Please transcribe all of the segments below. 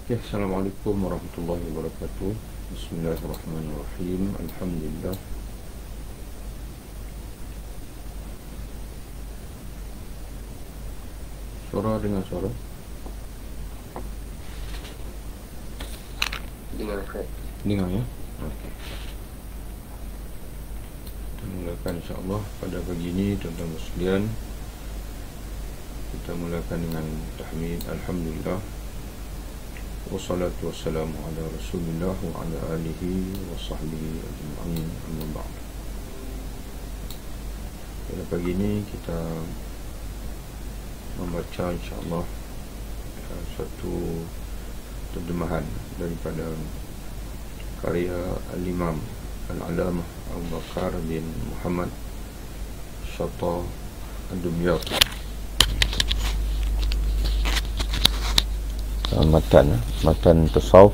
Ya, Assalamualaikum warahmatullahi wabarakatuh. Bismillahirrahmanirrahim. Alhamdulillah. Suara dengan suara. Dengar Ustaz. Dengar ya. Okey. Kita mulakan insya-Allah pada pagi ini, tuan-tuan sekalian. Kita mulakan dengan tahmid alhamdulillah. Wassalatu wassalamu ala Rasulillah wa ala alihi wa sahbihi ajma'in. Amma ba'd. Pada pagi ini kita membaca insya-Allah satu terjemahan daripada karya Al-Imam Al-Alamah Abu Bakar bin Muhammad Shatta Ad-Dumyati. Matan tasawuf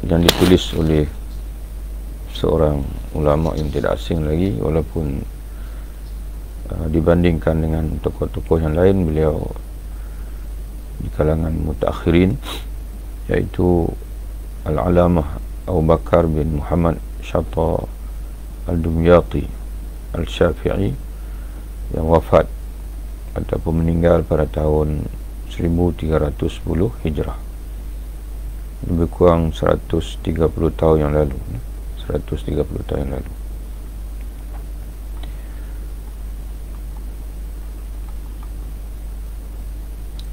yang ditulis oleh seorang ulama yang tidak asing lagi, walaupun dibandingkan dengan tokoh-tokoh yang lain, beliau di kalangan mutaakhirin, yaitu Al-Alamah Abu Bakar bin Muhammad Shatta Al-Dumyati Al-Syafi'i, yang wafat ataupun meninggal pada tahun 1310 Hijrah, lebih kurang 130 tahun yang lalu. 130 tahun yang lalu.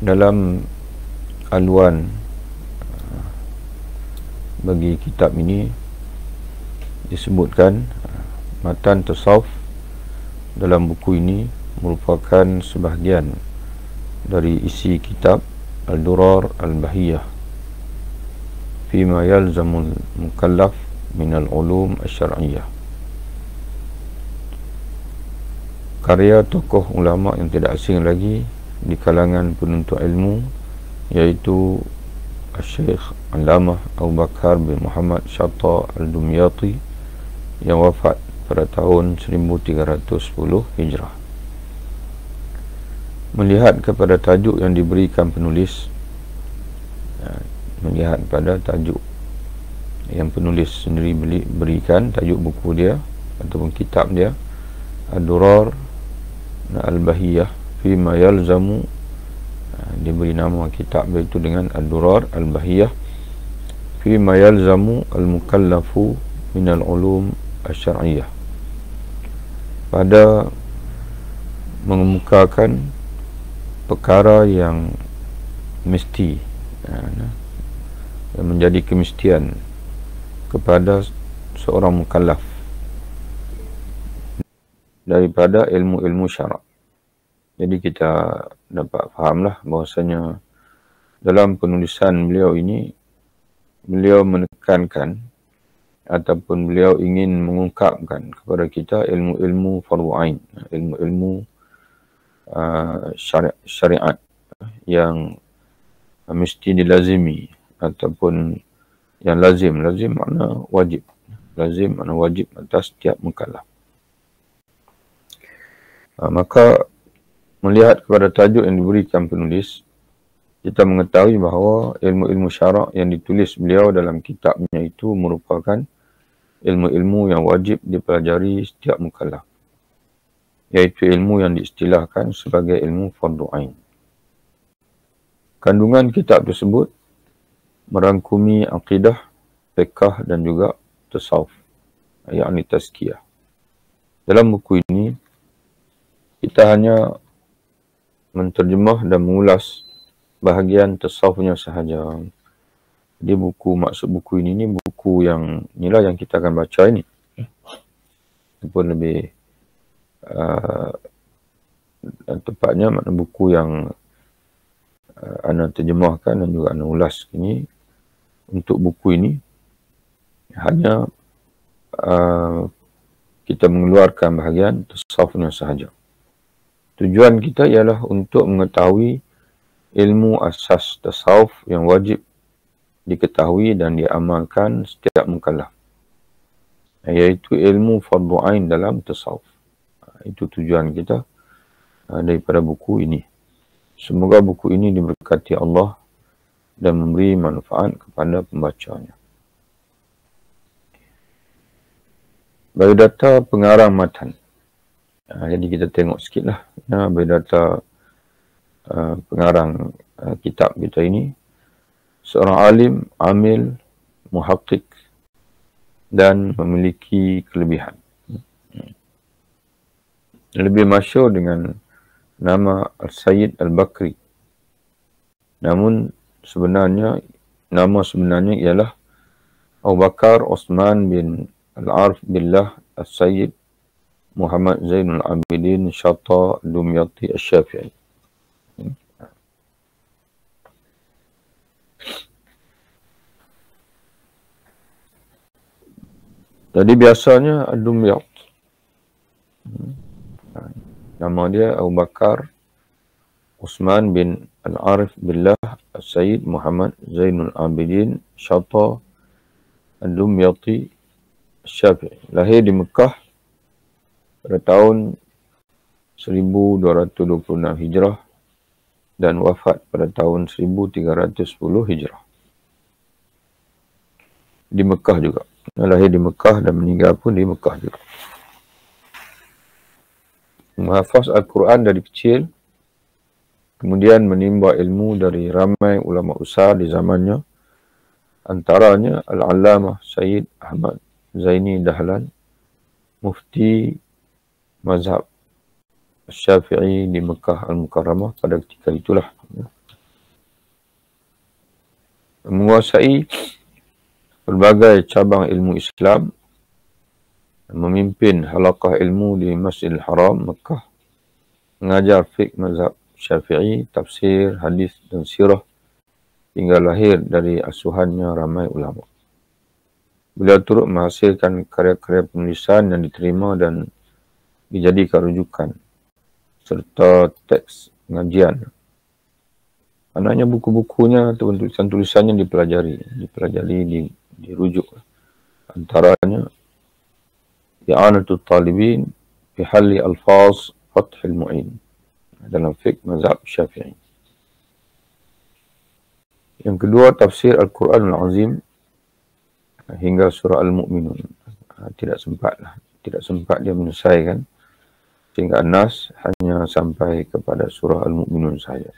Dalam aluan bagi kitab ini disebutkan matan tasawuf dalam buku ini merupakan sebahagian dari isi kitab Al-Durar Al-Bahiyah Fima Yalzamul Mukallaf Minal Ulum Asy-Syar'iyyah, karya tokoh ulama yang tidak asing lagi di kalangan penuntut ilmu, yaitu Syekh Alamah Abu Bakar bin Muhammad Shatta Al-Dumyati, yang wafat pada tahun 1310 Hijrah. Melihat kepada tajuk yang diberikan penulis, melihat pada tajuk yang penulis sendiri berikan, tajuk buku dia ataupun kitab dia Ad-Durar Al-Bahiyah Fima Yalzamu, diberi nama kitab itu dengan Ad-Durar Al-Bahiyah Fima Yalzamu Al-Mukallafu Minal Ulum Asy-Syar'iyyah, pada mengemukakan perkara yang mesti, yang menjadi kemestian kepada seorang mukallaf daripada ilmu-ilmu syarak. Jadi kita dapat fahamlah bahawasanya dalam penulisan beliau ini, beliau menekankan ataupun beliau ingin mengungkapkan kepada kita ilmu-ilmu fardu ain, ilmu-ilmu syariat yang mesti dilazimi ataupun yang lazim makna wajib, lazim makna wajib atas setiap mukallaf. Maka melihat kepada tajuk yang diberikan penulis, kita mengetahui bahawa ilmu-ilmu syarak yang ditulis beliau dalam kitabnya itu merupakan ilmu-ilmu yang wajib dipelajari setiap mukallaf, iaitu ilmu yang diistilahkan sebagai ilmu fardu ain. Kandungan kitab tersebut merangkumi akidah, fiqh dan juga tasawuf, yakni tazkiyah. Dalam buku ini kita hanya menterjemah dan mengulas bahagian tasawufnya sahaja. Jadi maksud buku ini buku yang inilah yang kita akan baca ini, ataupun lebih tepatnya makna buku yang ana terjemahkan dan juga ana ulas ini. Untuk buku ini hanya kita mengeluarkan bahagian tasawufnya sahaja. Tujuan kita ialah untuk mengetahui ilmu asas tasawuf yang wajib diketahui dan diamalkan setiap mukallaf, iaitu ilmu fardu ain dalam tasawuf. Itu tujuan kita daripada buku ini. Semoga buku ini diberkati Allah dan memberi manfaat kepada pembacanya. Biodata pengarang matan. Jadi kita tengok sikitlah biodata pengarang kitab kita ini. Seorang alim, amil, muhaqqiq dan memiliki kelebihan. Lebih masyhur dengan nama Al-Sayyid Al-Bakri. Namun nama sebenarnya ialah Abu Bakar Osman bin Al-Arif Billah Al-Sayyid Muhammad Zainul Abidin Syata Dumyati Al-Syafi'i. Jadi biasanya Dumyat. Nama dia Abu Bakar Osman bin Al-Arif Billah Al-Sayyid Muhammad Zainul Abidin Syata Dumyati Al-Syafi'i. Lahir di Mekah pada tahun 1226 Hijrah dan wafat pada tahun 1310 Hijrah. Di Mekah juga. Lahir di Mekah dan meninggal pun di Mekah juga. Menghafaz Al-Quran dari kecil, kemudian menimba ilmu dari ramai ulama besar di zamannya, antaranya Al-Allamah Sayyid Ahmad Zaini Dahlan, mufti mazhab Syafi'i di Mekah Al-Mukarramah pada ketika itulah. Menguasai berbagai cabang ilmu Islam, memimpin halaqah ilmu di Masjidil Haram, Mekah, mengajar fiqh mazhab Syafi'i, tafsir, hadis dan sirah, hingga lahir dari asuhannya ramai ulama. Beliau turut menghasilkan karya-karya penulisan yang diterima dan dijadikan rujukan, serta teks pengajian. Anaknya buku-bukunya ataupun tulisan-tulisannya dirujuk. Antaranya I'anatul Talibin fi Halli Alfaz Fathul Mu'in dalam fiqh mazhab Syafi'i. Yang kedua, tafsir Al-Quranul Azim hingga surah Al-Mu'minun. Tidak sempat dia menyelesaikan, sehingga An-Nas hanya sampai kepada surah Al-Mu'minun saja.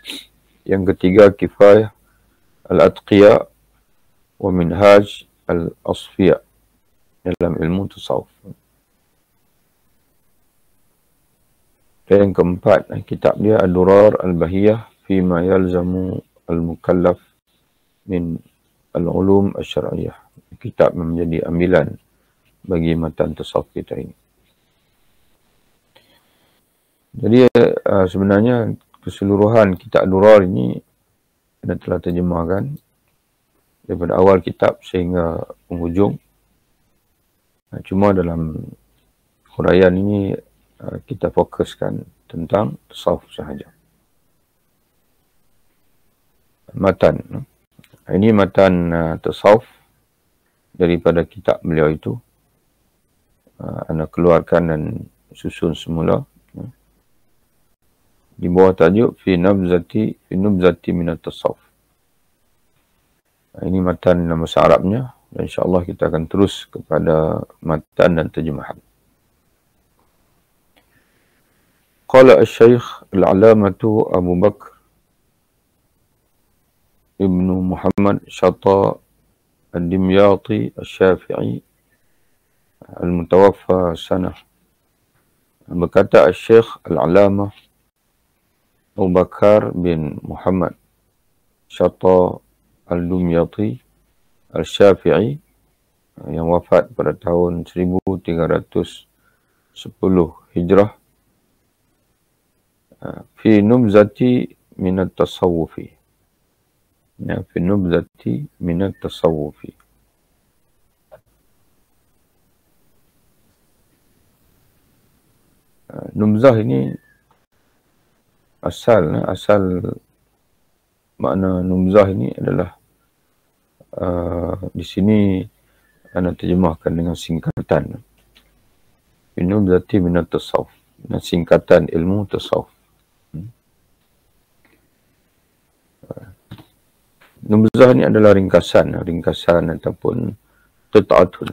Yang ketiga, Kifayah Al-Atqiya wa Minhaj Al-Asfiya dalam ilmu tasawuf. Dan yang keempat, kitab dia Ad-Durar Al-Bahiyah Fima Yalzamu Al-Mukallaf Min Al-Ulum Al-Syar'iyah. Kitab menjadi ambilan bagi matan tasawuf kita ini. Jadi sebenarnya keseluruhan kitab Ad-Durar ini telah terjemahkan daripada awal kitab sehingga penghujung. Cuma dalam huraian ini kita fokuskan tentang tasawuf sahaja. Matan. Ini matan tasawuf daripada kitab beliau itu. Ana keluarkan dan susun semula. Di bawah tajuk Fi Nubzati Minat Tasawuf. Ini matan nama bahasa Arabnya. Dan insyaAllah kita akan terus kepada matan dan terjemahan. Qala al-Syaykh al-Alamatu Abu Bakr Ibnu Muhammad Syata Ad-Dimyati Al-Syafi'i Al-Mutawaffa Sanah. Berkata al-Syaykh al-Alamah Abu Bakar bin Muhammad Syata Al-Dumyati Al-Syafi'i yang wafat pada tahun 1310 Hijrah, fi nubzati minat tasawufi. Ya, fi nubzati minat tasawufi. Nubzah ini asal makna nubzah ini adalah di sini ana terjemahkan dengan singkatan. Fi nubzati minat tasawuf. Singkatan ilmu tasawuf. Nubzah ni adalah ringkasan ataupun qit'atun.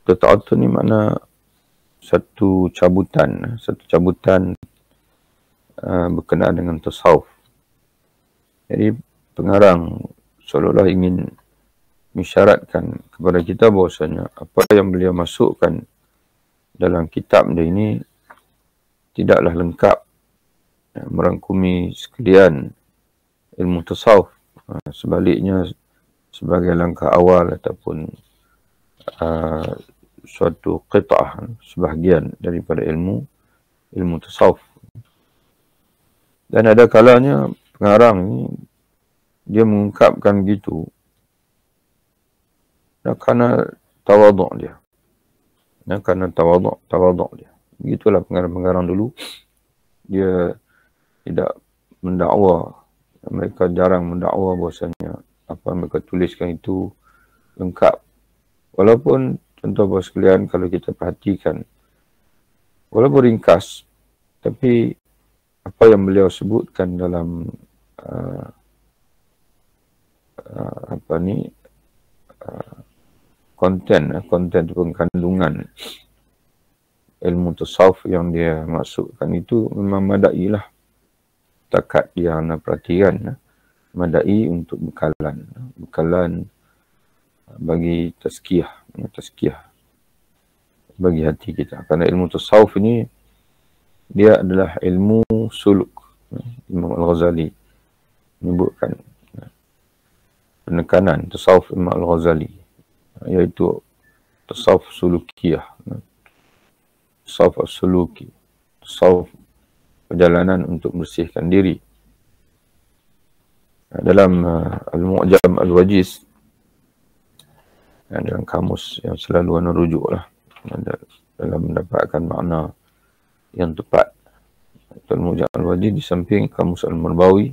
Qit'atun ni makna satu cabutan berkenaan dengan tasawuf. Jadi pengarang seolah-olah ingin mensyaratkan kepada kita bahawasanya apa yang beliau masukkan dalam kitab dia ini tidaklah lengkap merangkumi sekalian ilmu tasawuf. Sebaliknya sebagai langkah awal ataupun suatu qit'ah, sebahagian daripada ilmu tasawuf. Dan ada kalanya pengarang ni dia mengungkapkan begitu kerana tawaduk dia. Kerana tawaduk dia. Begitulah pengarang-pengarang dulu. Dia tidak mendakwa, mereka jarang mendakwa bahasanya apa yang mereka tuliskan itu lengkap. Walaupun contoh bahawa sekalian, kalau kita perhatikan, walaupun ringkas, tapi apa yang beliau sebutkan dalam konten ataupun kandungan ilmu tasawuf yang dia masukkan itu memang madai lah. Takat dia nak perhatikan, madai untuk bekalan bagi tazkiyah bagi hati kita. Kerana ilmu tasawuf ini dia adalah ilmu suluk. Imam Al-Ghazali menyebutkan penekanan tasawuf Imam Al-Ghazali, iaitu tasawuf sulukiyah, tasawuf suluki, tasawuf perjalanan untuk bersihkan diri. Dalam Al-Mu'jam Al-Wajiz, dalam kamus yang selalu ana rujuk lah dalam mendapatkan makna yang tepat. Al-Mu'jam Al-Wajiz di samping kamus Al-Marbawi,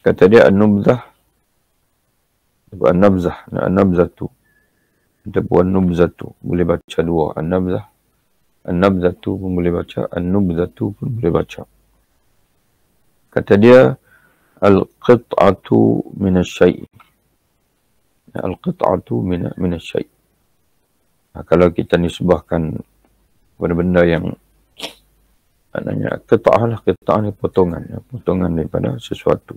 kata dia an-nubzah, an-nabzatu ataupun an-nubzatu, boleh baca dua, an-nabzatu pun boleh baca, an-nubzatu pun boleh baca. Kata dia al-qit'atu minasyai', al-qit'atu minasyai'. Kalau kita nisbahkan pada benda yang maknanya qit'ah ni potongan daripada sesuatu.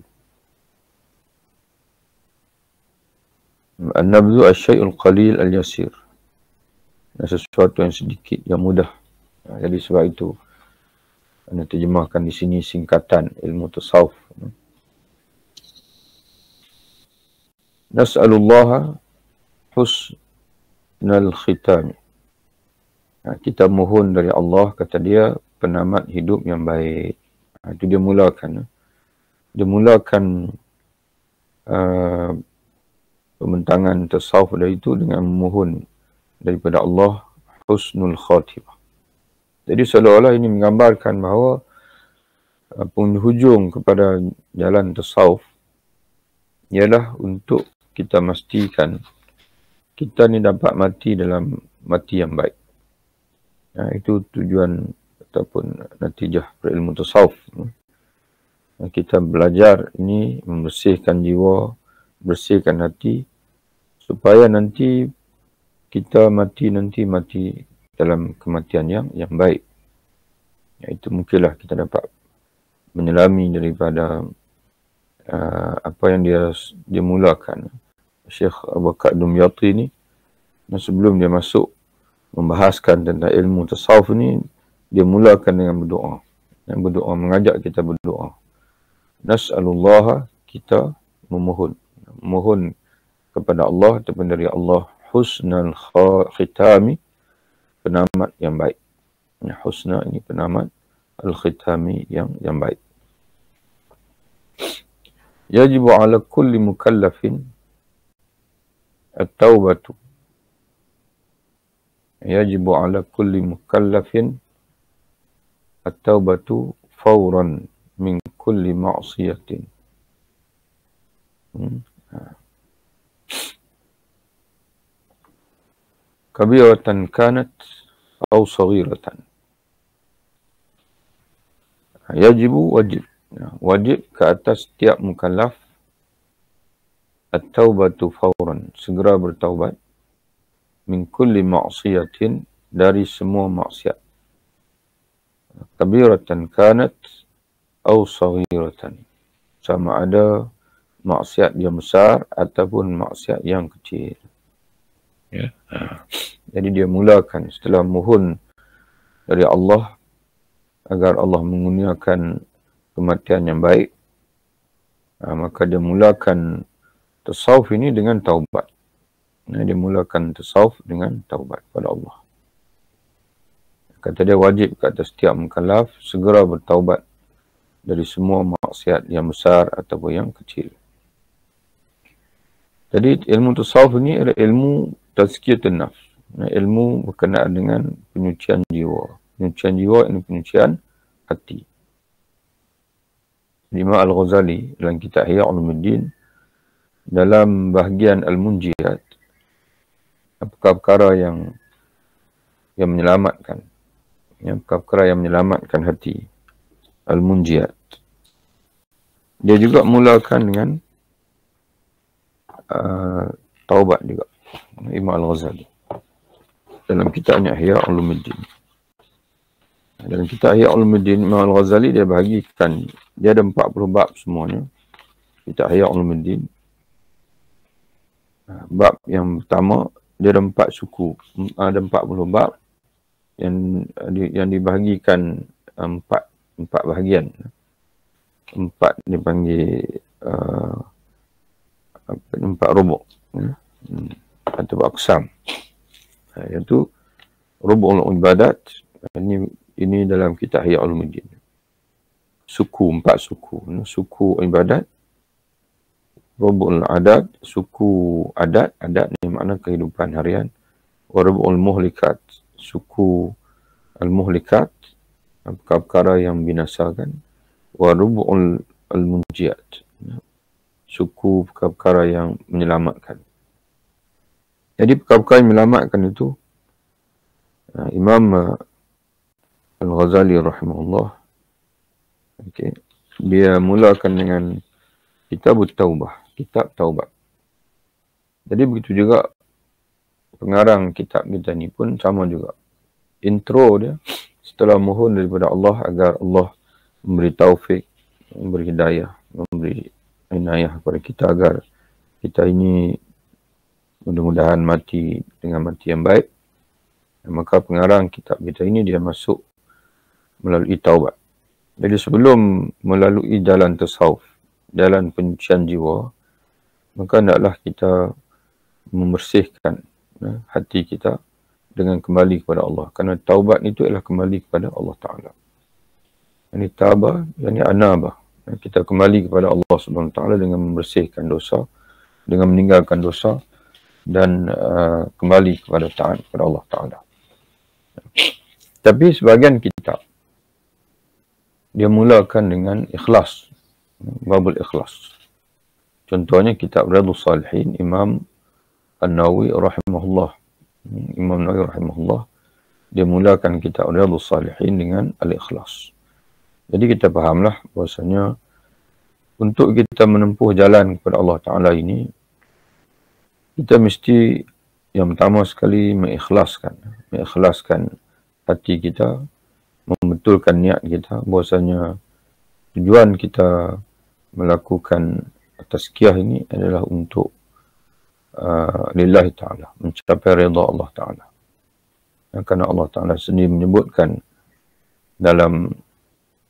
An-nabzu asy-syai'ul qalil al-yasir, sesuatu yang sedikit, yang mudah. Jadi sebab itu anda terjemahkan di sini singkatan ilmu tasawuf. Nas'alullaha husnal khitam. Kita mohon dari Allah, kata dia, penamat hidup yang baik. Itu dia mulakan. Dia mulakan pembentangan tasawuf dari itu dengan memohon daripada Allah husnul khatimah. Jadi seolah-olah ini menggambarkan bahawa penghujung kepada jalan tasawuf ialah untuk kita memastikan kita ni dapat mati dalam mati yang baik. Itu tujuan ataupun natijah berilmu tasawuf. Kita belajar ini membersihkan jiwa, bersihkan hati, supaya nanti kita mati dalam kematian yang baik. Itu mungkinlah kita dapat menyelami daripada apa yang dia mulakan Syekh Abu Bakar Dumyati ni. Dan sebelum dia masuk membahaskan tentang ilmu tasawuf ni, dia mulakan dengan berdoa. Dan berdoa, mengajak kita berdoa. Nas'alullaha, kita memohon kepada Allah ataupun dari Allah husnal khitami, penamat yang baik. Husna ini penamat, al-khitami yang baik. Yajibu ala kulli mukallafin at-taubatu. Yajibu ala kulli mukallafin at-taubatu fawran min kulli ma'siyatin. Kabiratan kanat atau saghiratan. Yajibu, wajib ke atas setiap mukallaf at-taubatu fawran, segera bertaubat, min kulli ma'siyatin, dari semua maksiat, kabiratan kanat au saghiratan, sama ada maksiat yang besar ataupun maksiat yang kecil. Ya. Jadi dia mulakan setelah mohon dari Allah agar Allah mengurniakan kematian yang baik, maka dia mulakan tasawuf ini dengan taubat. Dia mulakan tasawuf dengan taubat pada Allah. Kata dia wajib ke atas setiap mukallaf segera bertaubat dari semua maksiat yang besar ataupun yang kecil. Jadi ilmu tasawuf ini adalah ilmu tazkiyatun nafs, ilmu berkenaan dengan penyucian jiwa. Penyucian jiwa ini penyucian hati. Imam Al-Ghazali dalam kitab Ihya Ulumuddin, dalam bahagian Al-Munjiyat, perkara-perkara yang menyelamatkan, perkara yang menyelamatkan hati, Al-Munjiyat, dia juga mulakan dengan taubat juga, Imam Al-Ghazali dalam kitabnya Ihya Ulumuddin. Dalam kitab Ihya Ulumuddin, Imam Al-Ghazali dia bahagikan, dia ada 40 bab semuanya. Kitab Ihya Ulumuddin, bab yang pertama dia ada 4 suku, ada 40 bab yang dibahagikan 4 bahagian. 4 dipanggil 4 rubuk, atau aqsam, iaitu rubul ibadat. Ini dalam kitab Ihya Ulumuddin. Suku, 4 suku. Suku ibadat, rubul adat, suku adat ni makna kehidupan harian. Rubul muhlikat, suku al-muhlikat, perkara yang binasakan. Rubul al-munjiyat, suku perkara yang menyelamatkan. Jadi perkara yang menyelamatkan itu, Imam Al-Ghazali rahimahullah, dia mulakan dengan kitab taubah, kitab taubat. Jadi begitu juga pengarang kitab kita ni pun sama juga. Intro dia setelah mohon daripada Allah agar Allah memberi taufik, memberi hidayah, memberi inayah kepada kita agar kita ini mudah-mudahan mati dengan mati yang baik. Maka pengarang kitab kita ini dia masuk melalui taubat. Jadi sebelum melalui jalan tasawuf, jalan penyucian jiwa, maka hendaklah kita membersihkan hati kita dengan kembali kepada Allah. Kerana taubat itu adalah kembali kepada Allah Ta'ala. Ini taba, ini anaba. Kita kembali kepada Allah Subhanahu Wa Ta'ala dengan membersihkan dosa, dengan meninggalkan dosa, dan kembali kepada taat kepada Allah Ta'ala. Tapi sebahagian kitab dia mulakan dengan ikhlas, babul ikhlas. Contohnya kitab Riyadhus Shalihin, Imam An-Nawawi rahimahullah. Imam Nawawi rahimahullah, dia mulakan kitab Riyadhus Shalihin dengan al-ikhlas. Jadi kita fahamlah bahasanya untuk kita menempuh jalan kepada Allah Ta'ala ini, kita mesti yang pertama sekali mengikhlaskan hati kita, membetulkan niat kita bahasanya tujuan kita melakukan tazkiyah ini adalah untuk lillahi ta'ala, mencapai redha Allah Ta'ala. Kerana Allah Ta'ala sendiri menyebutkan dalam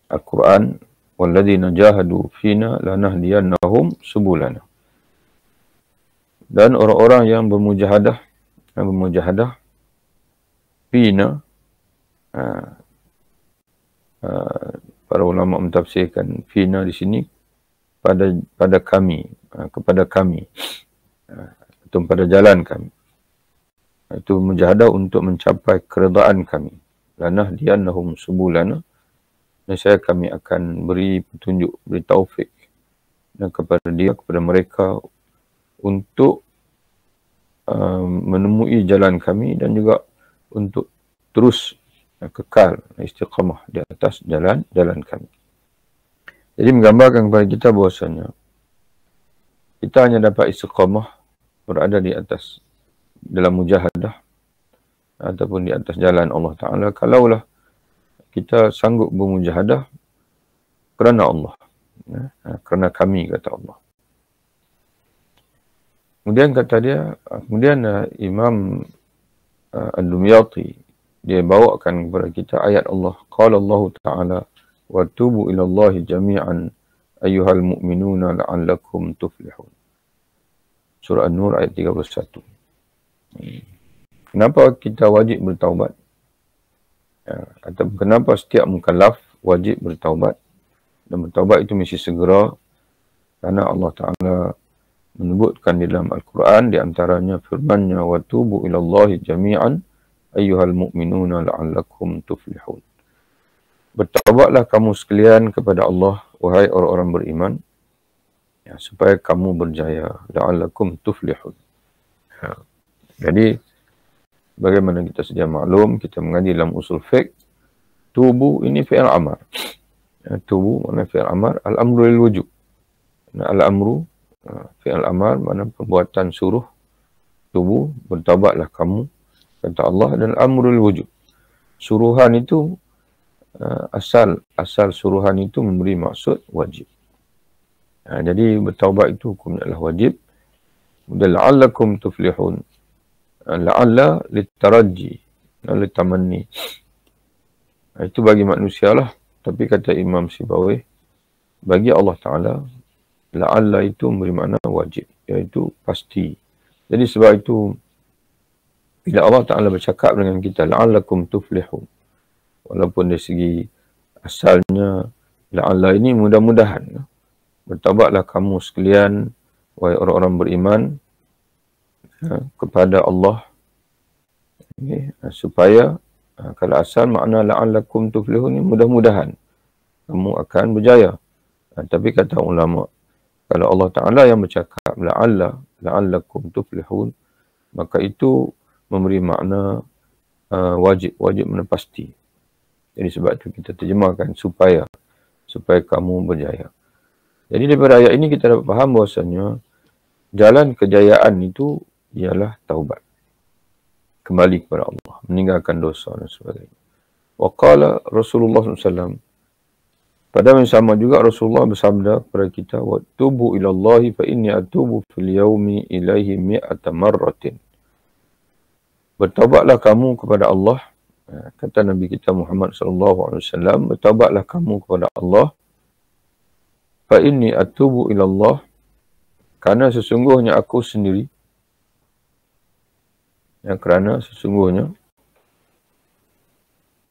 Al-Quran, وَالَّذِينَ جَاهَدُوا فِينَا لَنَهْدِيَنَّهُمْ سُبُلَنَا. Dan orang-orang yang bermujahadah fina, para ulama mentafsirkan fina di sini pada kami, kepada kami, atau pada jalan kami. Itu mujahadah untuk mencapai keredaan kami. Lanahdiyannahum subulana, nescaya kami akan beri petunjuk, beri taufik dan kepada mereka untuk menemui jalan kami dan juga untuk terus kekal istiqamah di atas jalan kami. Jadi menggambarkan kepada kita bahasanya kita hanya dapat istiqamah berada di atas dalam mujahadah ataupun di atas jalan Allah Ta'ala kalaulah kita sanggup bermujahadah kerana Allah. Kerana kami, kata Allah. Kemudian kata dia, Imam Ad-Dumyati, dia bawakan kepada kita ayat Allah. Qala Allah Ta'ala, wa tubu ila Allahi jami'an ayyuhal mu'minuna la'allakum tuflihun. Surah An-Nur ayat 31. Kenapa kita wajib bertaubat? Atau kenapa setiap mukallaf wajib bertaubat? Dan bertaubat itu mesti segera, kerana Allah Ta'ala menyebutkan di dalam Al-Quran, di antaranya firman-Nya, wa tubu ila Allahi jami'an ayyuhal mu'minuna la'allakum tuflihun. Bertaubatlah kamu sekalian kepada Allah, wahai orang-orang beriman, supaya kamu berjaya. La'allakum tuflihun. Jadi, bagaimana kita sedia maklum, kita mengaji dalam usul fiqh, tubu ini fi'il amar. Tubu makna fi'il amar, al-amru lil wujub. Al-amru fi'il amar makna perbuatan suruh. Tubu, bertaubatlah kamu, kata Allah, dan al-amru lil wujub. Suruhan itu asal suruhan itu memberi maksud wajib. Jadi bertaubat itu hukumnya adalah wajib. Dan la'allakum tuflihun. La'alla litaraji, litamanni. Itu bagi manusia lah. Tapi kata Imam Sibawi, bagi Allah Ta'ala, la'alla itu memberi makna wajib, iaitu pasti. Jadi sebab itu, bila Allah Ta'ala bercakap dengan kita, la'allakum tuflihun, walaupun dari segi asalnya, la'alla ini mudah-mudahan. Bertaubatlah kamu sekalian, wahai orang-orang beriman, kepada Allah. Supaya, kalau asal makna la'allakum tuflihun ini mudah-mudahan kamu akan berjaya. Tapi kata ulama, kalau Allah Ta'ala yang bercakap la'allakum tuflihun, maka itu memberi makna wajib makna pasti. Jadi sebab itu kita terjemahkan supaya kamu berjaya. Jadi daripada ayat ini kita dapat faham bahawasanya jalan kejayaan itu ialah taubat. Kembali kepada Allah, meninggalkan dosa dan sebagainya. Wa qala Rasulullah SAW, pada yang sama juga Rasulullah bersabda kepada kita, wa tubu ila Allahi fa inni atubu fil yaumi ilaihi mi'ata marratin. Bertaubatlah kamu kepada Allah, kata Nabi kita Muhammad SAW, bertaubatlah kamu kepada Allah, fa inni atubu ila Allah, kerana sesungguhnya aku sendiri, kerana sesungguhnya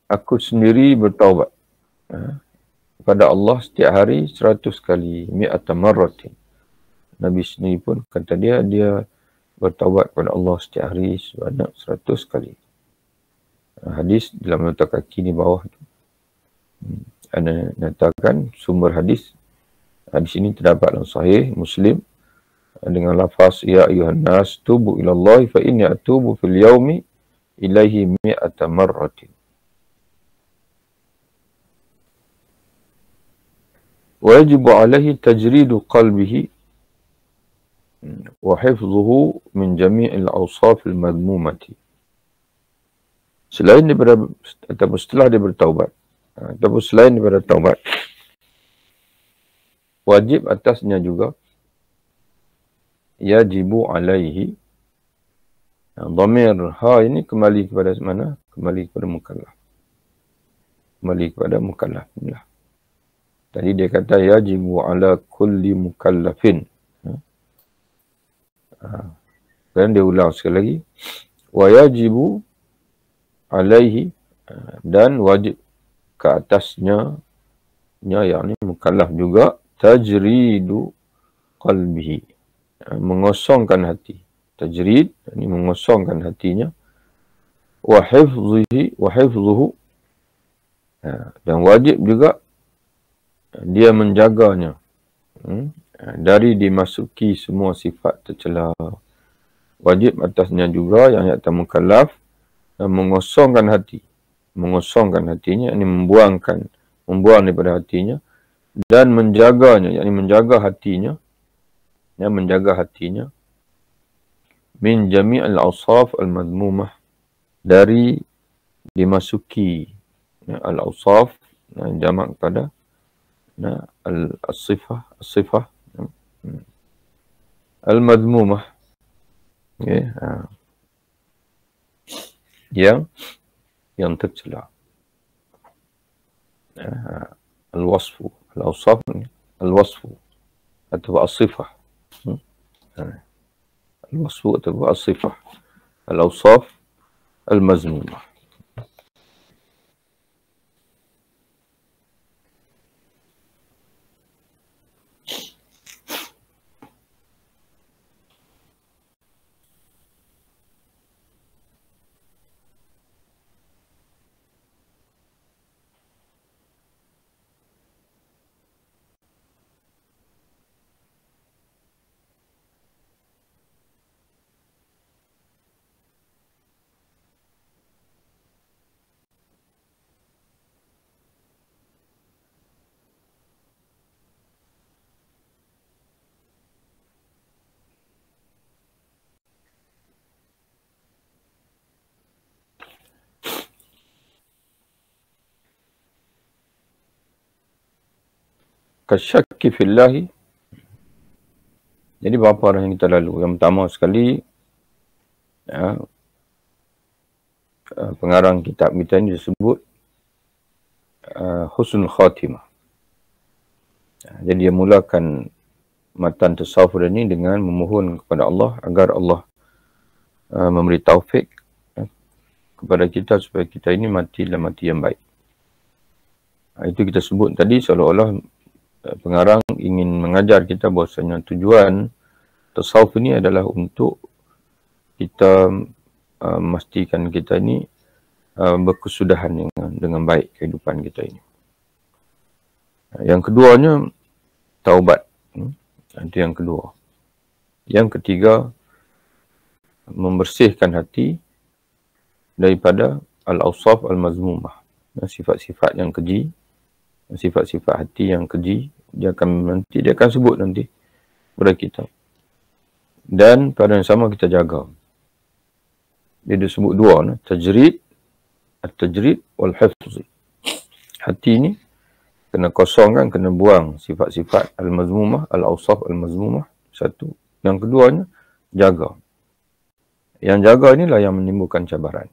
aku sendiri bertaubat kepada Allah setiap hari 100 kali, mi'ata marratin. Nabi sendiri pun kata dia bertaubat kepada Allah setiap hari sebanyak 100 kali. Hadis dalam nota kaki di bawah tu. Ada nyatakan sumber hadis ini terdapat dalam Sahih Muslim dengan lafaz ya ayuhan nas tubu ila Allah fa inni atubu fil yaumi ilaihi mi'ata marratin. Wa yajibu alaihi tajridu qalbihi wa hifdhuhu min jami'il awsaf al-madmumati. Selain daripada ataupun setelah dia bertaubat, ataupun selain daripada taubat, wajib atasnya juga yajibu alaihi. Dhamir ha ini kembali kepada mana? Kembali kepada mukallaf. Kembali kepada mukallaf. Tadi dia kata yajibu ala kulli mukallafin. Dan dia ulang sekali lagi. Wa yajibu alaihi, dan wajib ke atasnya, yakni mukallaf juga, tajridu qalbihi, mengosongkan hati. Tajrid, ini mengosongkan hatinya. Wa hifzuhu, dan wajib juga dia menjaganya dari dimasuki semua sifat tercela. Wajib atasnya juga yang yakni mukallaf mengosongkan hati. Mengosongkan hatinya, ini membuang daripada hatinya, dan menjaganya, yakni menjaga hatinya, yang menjaga hatinya min jami'il awsaf al-madmumah, dari dimasuki al-awsaf, jamak kepada al-sifah al-madmumah, okay. yang tercela, al-wasfu, al-awsaf, al-wasfu atau as-sifah, al-wasfu atau as-sifah, al-awsaf al-mazmumah. Kasyakki fillahi. Jadi berapa orang yang kita lalu? Yang pertama sekali, pengarang kitab kita ini disebut husnul khatimah. Jadi dia mulakan matan tasawuf ini dengan memohon kepada Allah agar Allah memberi taufik kepada kita supaya kita ini mati dalam mati yang baik. Itu kita sebut tadi seolah-olah pengarang ingin mengajar kita bahawasanya tujuan tasawuf ini adalah untuk kita memastikan kita ini berkesudahan dengan baik kehidupan kita ini. Yang keduanya, taubat. Itu yang kedua. Yang ketiga, membersihkan hati daripada al-awsaf al-mazmumah. Sifat-sifat yang keji, sifat-sifat hati yang keji, dia akan sebut nanti kepada kita. Dan pada yang sama kita jaga. Dia disebut dua, tajrid, at-tajrid wal-hifzi. Hati ni kena kosongkan, kena buang sifat-sifat al-mazmumah, al-awsaf al-mazmumah. Satu. Yang keduanya, jaga. Yang jaga inilah yang menimbulkan cabaran.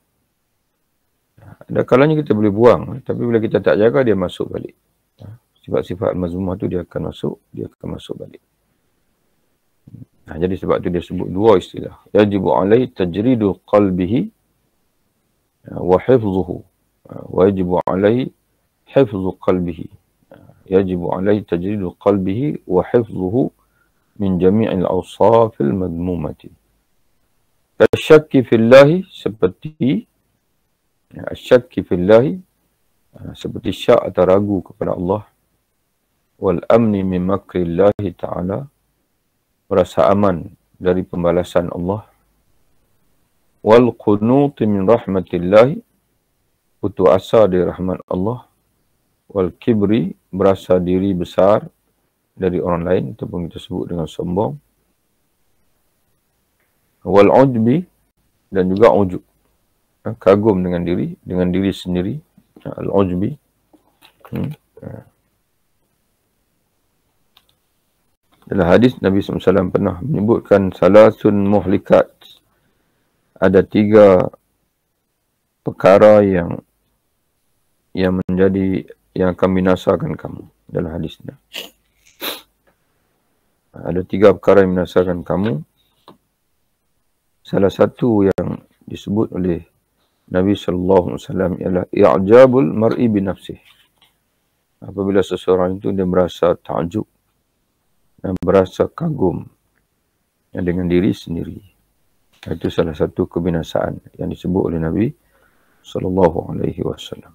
Ada kalanya kita boleh buang, tapi bila kita tak jaga, dia masuk balik. Sifat-sifat al-mazmumah tu dia akan masuk balik. Jadi sebab tu dia sebut dua istilah. Yajibu alaihi tajridu qalbihi wa hifzuhu. Wajibu alaihi hifzu qalbihi. Yajibu alaihi tajridu qalbihi wa hifzuhu min jami'il awsafil madmumati. Kasyakki fillahi, seperti asyakki fillahi, seperti syak atau ragu kepada Allah. Wal amni min makrillahi ta'ala, merasa aman dari pembalasan Allah. Wal qunuti min rahmatillahi, putus asa dari rahmat Allah. Wal kibri, berasa diri besar dari orang lain, ataupun kita sebut dengan sombong. Wal ujbi, dan juga ujub, kagum dengan diri sendiri. Al ujbi. Dalam hadis Nabi SAW pernah menyebutkan salasun muhlikat. Ada 3 perkara yang akan binasakan kamu dalam hadisnya. Ada 3 perkara yang binasakan kamu. Salah satu yang disebut oleh Nabi SAW ialah i'jabul mar'i binafsih. Apabila seseorang itu dia merasa ta'jub dan berasa kagum dengan diri sendiri. Itu salah satu kebinasaan yang disebut oleh Nabi SAW.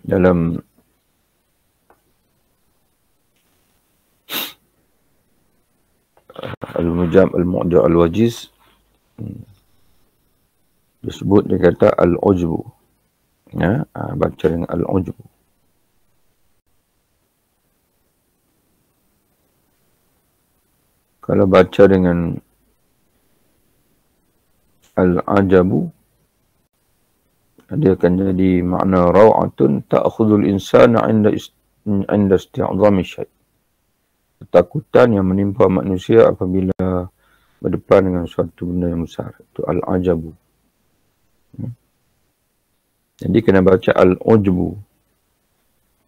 Dalam Al-Mujam Al-Mu'ja Al-Wajiz disebut, dia kata Al-Ujbu. Baca dengan Al-Ujbu. Kalau baca dengan al-ajabu, dia akan jadi makna raw'atun ta'khudul insana 'inda isti'zami syai'. Ketakutan yang menimpa manusia apabila berdepan dengan suatu benda yang besar. Itu al-ajabu. Jadi kena baca al-ujbu.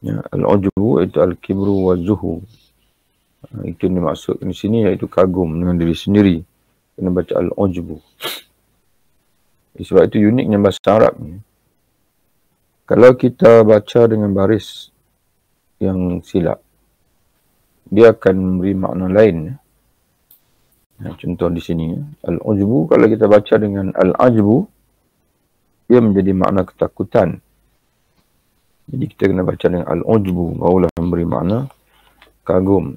Ya, al-ujbu itu al-kibru wa zuhu. Itu yang dimaksudkan di sini iaitu kagum dengan diri sendiri. Kena baca al-ujbu. Sebab itu uniknya bahasa Arab ni. Kalau kita baca dengan baris yang silap, dia akan memberi makna lain. Contoh di sini, al-ujbu, kalau kita baca dengan al-ajbu, dia menjadi makna ketakutan. Jadi kita kena baca dengan al-ujbu, barulah memberi makna kagum,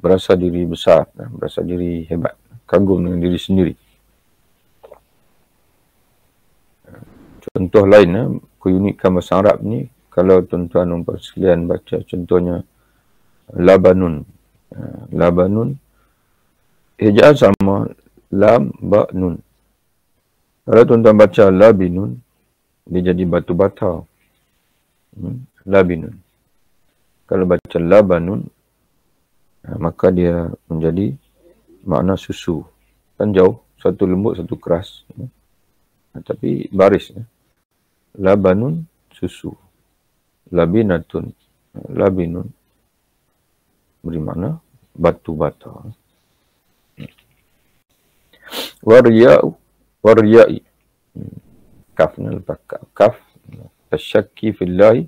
berasa diri besar, berasa diri hebat, kagum dengan diri sendiri. Contoh lain, keunikan bahasa Arab ni, kalau tuan-tuan dan puan sekalian baca contohnya labanun. Labanun, hijaan sama lam, ba, nun. Kalau tuan-tuan baca labinun, dia jadi batu bata. Labinun. Kalau baca labanun, maka dia menjadi makna susu. Kan jauh, satu lembut, satu keras. Tapi baris. Labanun, susu. Labinatun, labinun. Beri makna batu bata. Warya'u, warya'i. Kaf, lepas kaf. Tasyakki fillahi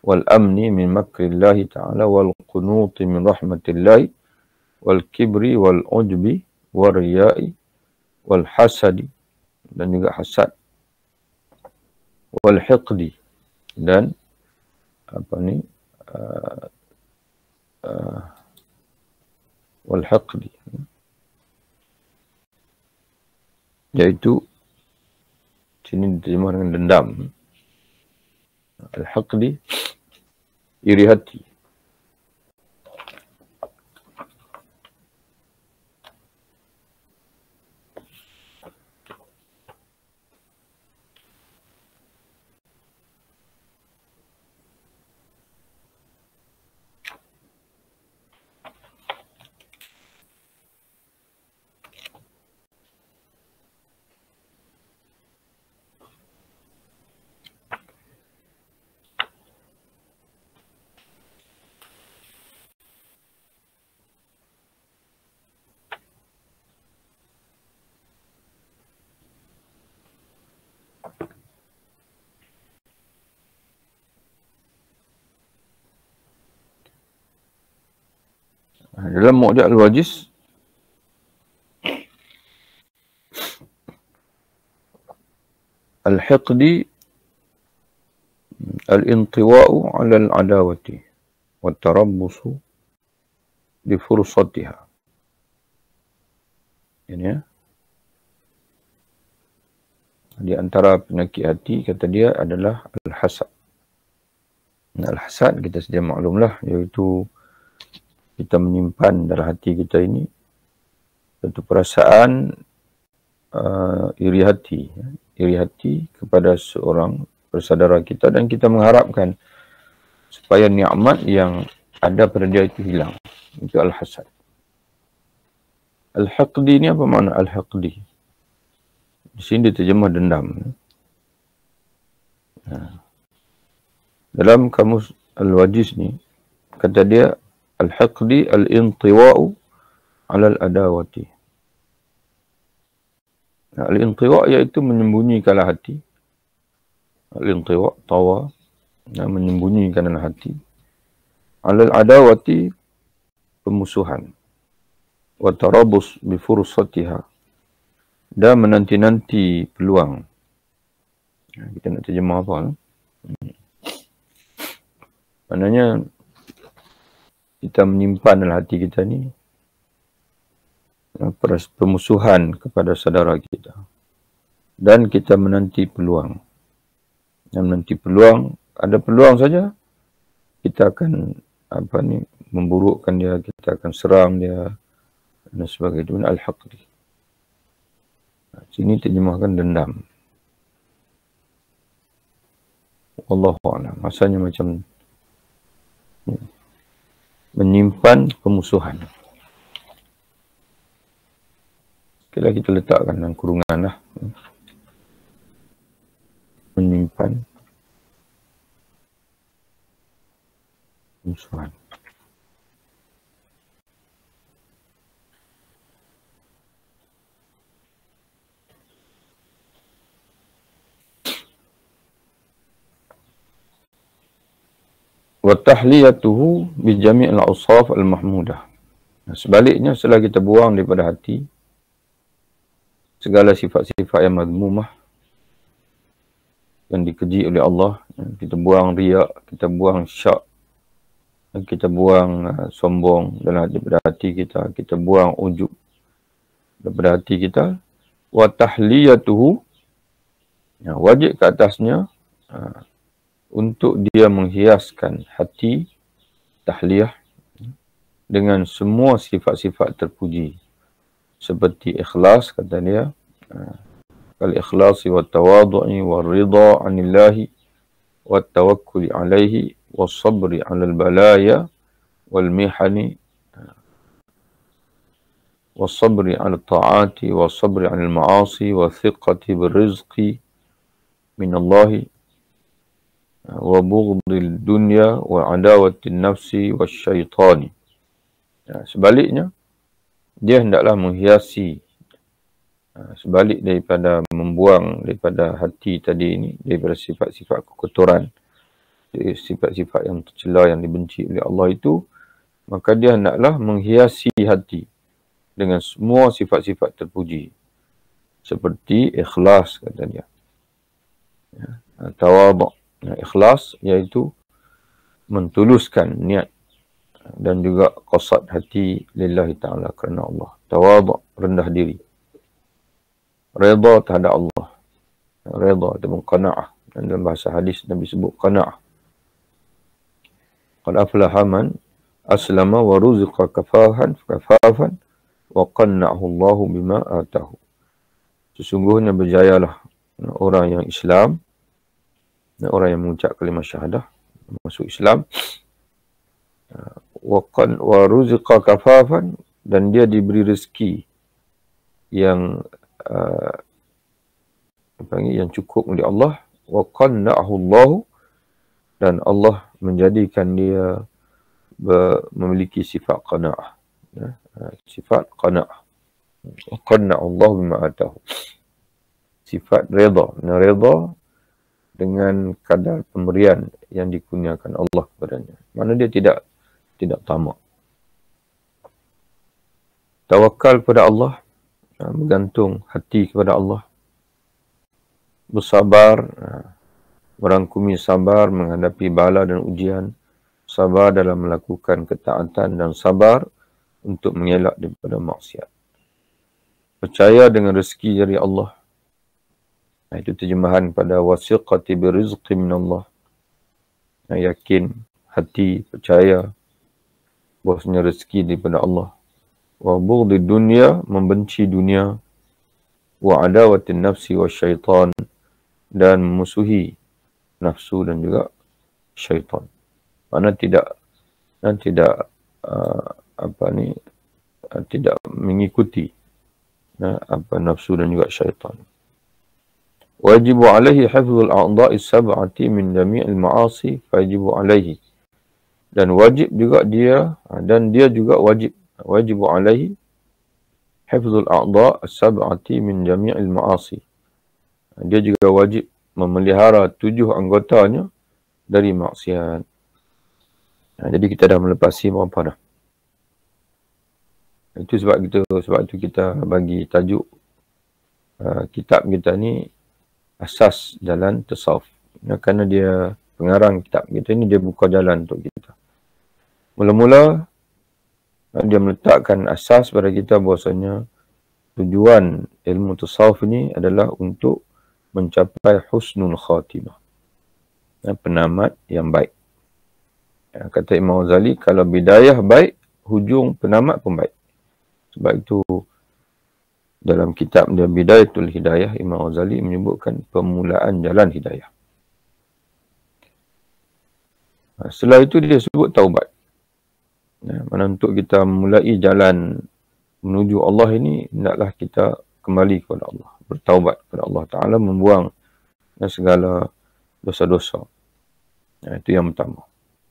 wal amni min makrillahi ta'ala wal qunuti min rahmatillahi wal kibri wal ujbi warya'i wal hasadi, dan juga hasad, wal hiqdi, dan apa ni, wal hiqdi, iaitu sini diterjemah dengan dendam. Al-hiqdi, iri hati. Dalam Mu'jam al-Wajiz, al-hiqdi al-intiwa'u 'ala al-'adawati wa tarabbusu bi fursatiha. Ini ya. Di antara penyakit hati, kata dia, adalah al-hasad. Al-hasad kita sedia maklumlah, iaitu kita menyimpan dalam hati kita ini satu perasaan iri hati kepada seorang bersaudara kita, dan kita mengharapkan supaya nikmat yang ada pada dia itu hilang. Itu al-hasad. Al-hiqdi ni apa makna al-hiqdi? Di sini diterjemah dendam. Dalam kamus al-Wajiz ni, kata dia al-hiqdi al-intiwa'u 'ala al-adawati. Al-intiwa' iaitu menyembunyikanlah hati. Al-intiwa' tawa, menyembunyikan dalam hati. 'Ala al-adawati, pemusuhan. Wa tarabus bi fursatiha, dan menanti-nanti peluang. Kita nak terjemah apa? Maknanya kita menyimpan dalam hati kita ni pemusuhan kepada saudara kita, dan kita menanti peluang. Dan menanti peluang, ada peluang saja kita akan memburukkan dia, kita akan serang dia, dan sebagainya. Al-Haqdi. Sini terjemahkan dendam. Wallahu a'lam. Maksudnya macam menyimpan pemusuhan. Kira kita letakkan dalam kurungan lah. Menyimpan pemusuhan. Wa tahliyatuhu bi jami' al-awsaf al-mahmudah. Sebaliknya, setelah kita buang daripada hati segala sifat-sifat yang madmumah yang dikeji oleh Allah, kita buang riak, kita buang syak, kita buang sombong dalam daripada hati kita, kita buang ujub daripada hati kita. Wa tahliyatuhu, wajib ke atasnya untuk dia menghiaskan hati, tahliyah, dengan semua sifat-sifat terpuji. Seperti ikhlas, kata dia, al-ikhlasi wa tawadu'i wa ridha anillahi wa tawakkuli alaihi wa sabri alal balaya wal mihani wa sabri alal ta'ati wa sabri alal ma'asi wa thiqati birrizqi minallahi wa bughdil dunya wa adawatin nafsi wa syaitani. Sebaliknya, dia hendaklah menghiasi, sebalik daripada membuang daripada hati tadi ini, daripada sifat-sifat kekotoran, sifat-sifat yang tercela, yang dibenci oleh Allah itu, maka dia hendaklah menghiasi hati dengan semua sifat-sifat terpuji. Seperti ikhlas, kata dia. Tawadhu'. Ikhlas iaitu mentuluskan niat dan juga qasad hati lillahi ta'ala, kerana Allah. Tawadhu', rendah diri. Redha terhadap Allah. Redha ataupun qana'ah. Dan dalam bahasa hadis Nabi sebut qana'ah. Qad aflaha man aslama wa ruziqa kafafan wa qanna'ahu Allahu bima atahu. Sesungguhnya berjayalah orang yang Islam, orang yang mengucap kalimah syahadah, masuk Islam, wa ruziqa kafafan, dan dia diberi rezeki yang yang cukup oleh Allah, wa qanna'ahu Allahu, dan Allah menjadikan dia memiliki sifat qana'ah, sifat qana'ah. Wa qanna'ahu Allahu bima atahu, sifat redha, redha dengan kadar pemberian yang dikurniakan Allah kepadanya. Mana dia tidak tamak. Tawakal kepada Allah, bergantung hati kepada Allah. Bersabar, merangkumi sabar menghadapi bala dan ujian. Sabar dalam melakukan ketaatan dan sabar untuk mengelak daripada maksiat. Percaya dengan rezeki dari Allah. Itu terjemahan pada wasiqati birizqi minallah. Yakin, hati, percaya bahwasanya rezeki daripada Allah. Wa bughdhi dunya, membenci dunia. Wa adawatin nafsi wa syaitan, dan memusuhi nafsu dan juga syaitan. Mana tidak tidak mengikuti nafsu dan juga syaitan. Wajibu alaihi hifzul a'dha'i sab'ati min jami'il ma'asi fajibu alaihi, dan wajib juga dia, dan dia juga wajibu alaihi hifzul a'dha' sab'ati min jami'il ma'asi. Dia juga wajib memelihara 7 anggotanya dari maksiat. Jadi kita dah melepasi berapa dah. Sebab itu kita bagi tajuk kitab kita ni Asas Jalan Tasawuf. Kerana dia pengarang kitab kita ni, dia buka jalan untuk kita. Mula-mula dia meletakkan asas pada kita bahawasanya tujuan ilmu tasawuf ni adalah untuk mencapai husnul khatimah, penamat yang baik. Kata Imam Ghazali, kalau bidayah baik, hujung penamat pun baik. Sebab itu dalam kitab dia Bidayatul Hidayah, Imam Ghazali menyebutkan permulaan jalan hidayah. Setelah itu dia sebut taubat. Mana untuk kita memulai jalan menuju Allah ini, hendaklah kita kembali kepada Allah, bertaubat kepada Allah Ta'ala, membuang segala dosa-dosa. Itu yang pertama.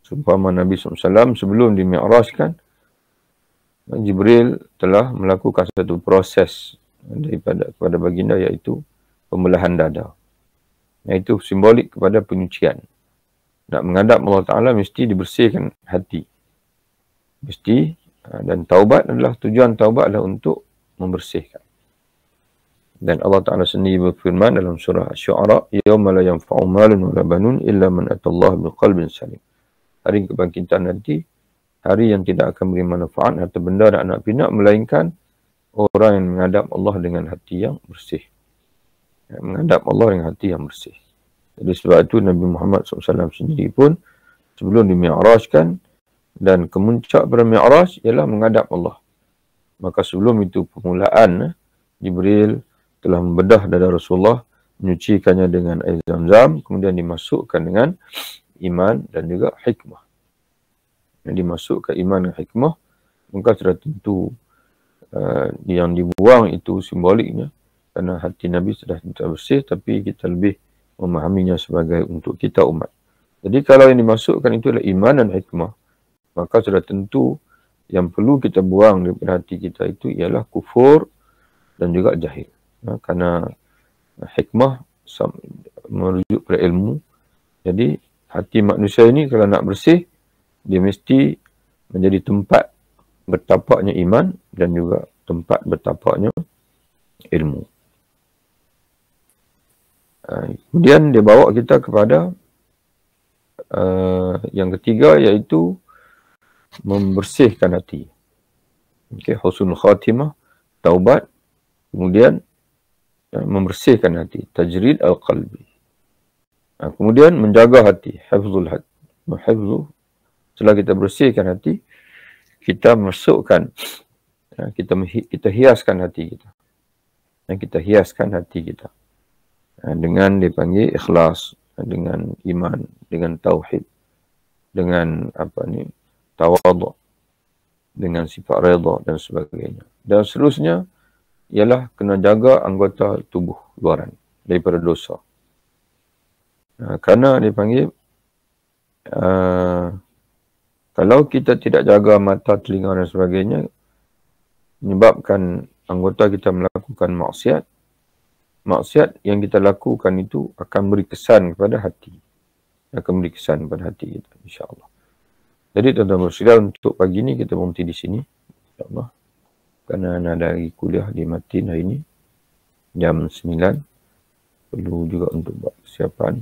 Seumpama Nabi SAW sebelum dimi'rajkan, Jibril telah melakukan satu proses kepada baginda, iaitu pembelahan dada. Iaitu simbolik kepada penyucian. Nak menghadap Allah Ta'ala mesti dibersihkan hati. Mesti, dan taubat adalah, tujuan taubat adalah untuk membersihkan. Dan Allah Ta'ala sendiri berfirman dalam surah Asy-Syu'ara, "Yauma la yanfa'u malun wala banun illa man atallaha biqalbin salim." Hari kebangkitan nanti, hari yang tidak akan beri manfaat harta benda dan anak pinak, melainkan orang yang menghadap Allah dengan hati yang bersih. Menghadap Allah dengan hati yang bersih. Jadi sebab itu Nabi Muhammad SAW sendiri pun sebelum dimi'rajkan dan kemuncak pada mi'raj ialah menghadap Allah. Maka sebelum itu permulaan, Jibril telah membedah dada Rasulullah, menyucikannya dengan air Zam-Zam, kemudian dimasukkan dengan iman dan juga hikmah. Yang dimasukkan iman dan hikmah, maka sudah tentu yang dibuang itu simboliknya, kerana hati Nabi sudah tidak bersih, tapi kita lebih memahaminya sebagai untuk kita umat. Jadi kalau yang dimasukkan itu adalah iman dan hikmah, maka sudah tentu yang perlu kita buang daripada hati kita itu ialah kufur dan juga jahil. Kerana hikmah merujuk pada ilmu. Jadi hati manusia ini kalau nak bersih, dia mesti menjadi tempat bertapaknya iman dan juga tempat bertapaknya ilmu. Kemudian dia bawa kita kepada yang ketiga, iaitu membersihkan hati. Okay, husnul khatimah, taubat, kemudian membersihkan hati, tajrid al-qalbi. Kemudian menjaga hati, hifzul hati. Setelah kita bersihkan hati, kita masukkan, kita hiaskan hati kita. Kita hiaskan hati kita dengan dipanggil ikhlas, dengan iman, dengan tauhid, dengan tawadhu, dengan sifat redha dan sebagainya. Dan seterusnya ialah kena jaga anggota tubuh luaran daripada dosa. Kerana dipanggil kalau kita tidak jaga mata, telinga dan sebagainya, menyebabkan anggota kita melakukan maksiat, maksiat yang kita lakukan itu akan beri kesan kepada hati. Akan beri kesan kepada hati kita, insya-Allah. Jadi tuan-tuan bersekalian, untuk pagi ini kita berhenti di sini, insya-Allah. Kerana ada lagi kuliah di Matin hari ini, jam 9. Perlu juga untuk buat persiapan.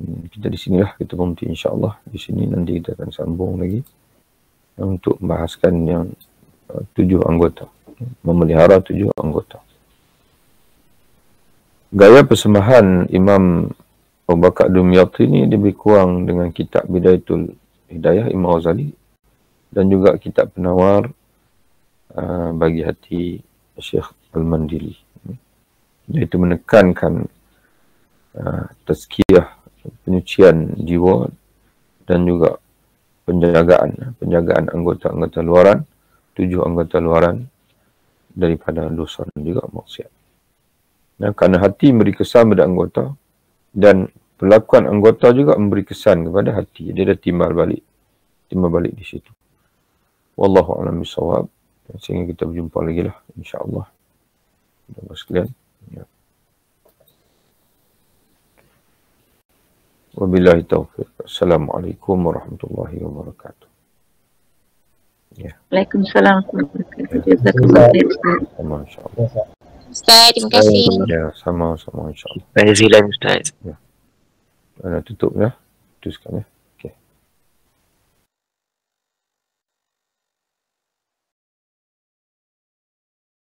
Kita di sinilah kita berhenti, insya-Allah. Di sini nanti kita akan sambung lagi untuk membahaskan yang 7 anggota. Memelihara 7 anggota. Gaya persembahan Imam Abu Bakar Dumyati ini lebih kurang dengan kitab Bidayatul Hidayah Imam Ghazali dan juga kitab Penawar bagi hati Syekh Al-Mandili. Iaitu menekankan tazkiyah, penyucian jiwa dan juga penjagaan anggota-anggota luaran, 7 anggota luaran daripada dosa dan juga maksiat. Kerana hati memberi kesan pada anggota dan perlakuan anggota juga memberi kesan kepada hati. Dia dah timbal balik di situ. Wallahu a'lam bishawab. Sehingga kita berjumpa lagi lah, insya-Allah. Bapak sekalian. Ya. Wabillahi taufiq. Assalamualaikum warahmatullahi wabarakatuh. Ya. Waalaikumsalam warahmatullahi wabarakatuh. Jazakallahu khair. Masya-Allah. Ustaz, terima kasih. Ya, sama-sama, insya-Allah. Terima kasih Ustaz. Ya. Tutup ya. Teruskan ya.